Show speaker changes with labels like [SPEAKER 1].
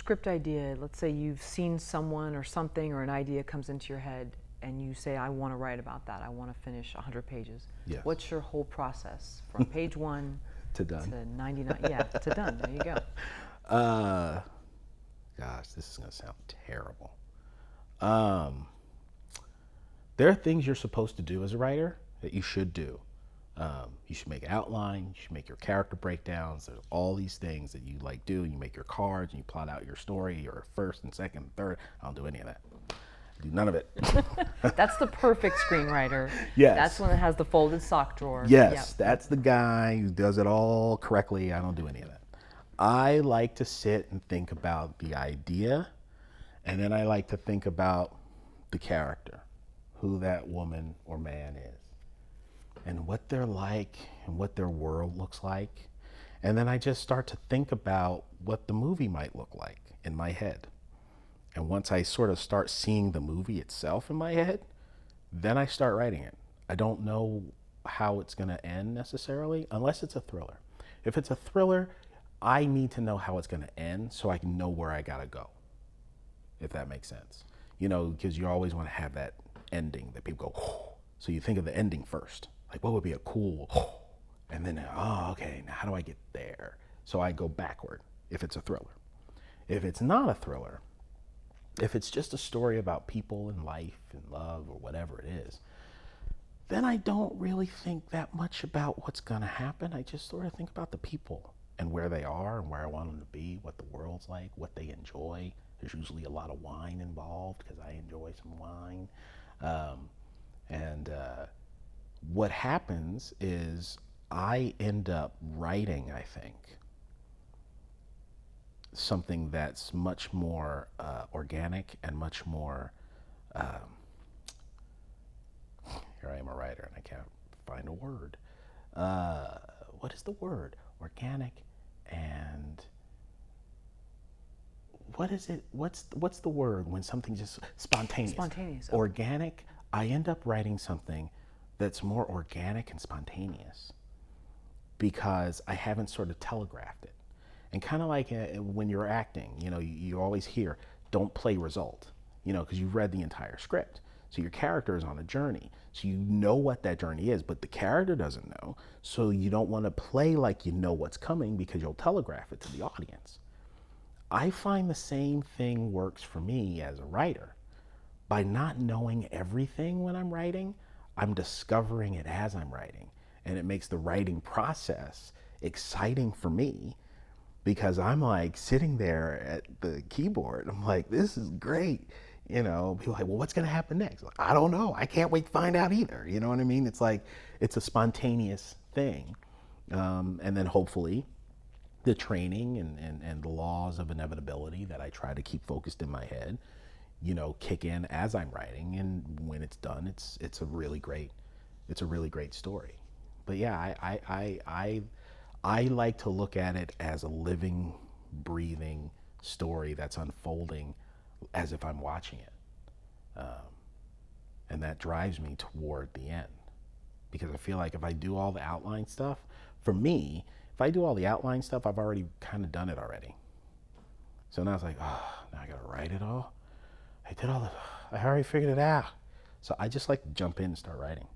[SPEAKER 1] script idea, let's say you've seen someone or something or an idea comes into your head and you say, I want to write about that. I want to finish 100 pages.
[SPEAKER 2] Yes.
[SPEAKER 1] What's your whole process from page 1
[SPEAKER 2] to done?
[SPEAKER 1] To 99, yeah, to done. There you go.
[SPEAKER 2] Gosh, this is going to sound terrible. There are things you're supposed to do as a writer that you should do. You should make an outline, you should make your character breakdowns. There's all these things that you like do. You make your cards and you plot out your story, your first and second and third. I don't do any of that. I do none of it.
[SPEAKER 1] That's the perfect screenwriter.
[SPEAKER 2] Yes.
[SPEAKER 1] That's one that has the folded sock drawer.
[SPEAKER 2] Yes,
[SPEAKER 1] Yep.
[SPEAKER 2] That's the guy who does it all correctly. I don't do any of that. I like to sit and think about the idea, and then I like to think about the character, who that woman or man is, and what they're like and what their world looks like. And then I just start to think about what the movie might look like in my head. And once I sort of start seeing the movie itself in my head, then I start writing it. I don't know how it's going to end necessarily, unless it's a thriller. If it's a thriller, I need to know how it's going to end so I can know where I got to go, if that makes sense. You know, because you always want to have that ending that people go, oh. So you think of the ending first. Like, what would be a cool, oh. And then, oh, okay, now how do I get there? So I go backward if it's a thriller. If it's not a thriller, if it's just a story about people and life and love or whatever it is, then I don't really think that much about what's going to happen. I just sort of think about the people and where they are and where I want them to be, what the world's like, what they enjoy. There's usually a lot of wine involved because I enjoy some wine. What happens is I end up writing, I think, something that's much more organic and much more, here I am a writer and I can't find a word. What is the word? Organic and what is it? What's the word when something just spontaneous?
[SPEAKER 1] Spontaneous.
[SPEAKER 2] Organic. I end up writing something that's more organic and spontaneous because I haven't sort of telegraphed it. And kind of like when you're acting, you know, you always hear, don't play result, you know, because you've read the entire script. So your character is on a journey. So you know what that journey is, but the character doesn't know. So you don't want to play like you know what's coming because you'll telegraph it to the audience. I find the same thing works for me as a writer. By not knowing everything when I'm writing, I'm discovering it as I'm writing. And it makes the writing process exciting for me because I'm like sitting there at the keyboard. I'm like, this is great. You know, people are like, well, what's going to happen next? Like, I don't know. I can't wait to find out either. You know what I mean? It's like, it's a spontaneous thing. And then hopefully the training and the laws of inevitability that I try to keep focused in my head, you know, kick in as I'm writing. And when it's done, it's a really great story. But yeah, I like to look at it as a living, breathing story that's unfolding as if I'm watching it. And that drives me toward the end. Because I feel like if I do all the outline stuff, for me, if I do all the outline stuff, I've already kind of done it already. So now it's like, oh, now I gotta write it all. I already figured it out. So I just like to jump in and start writing.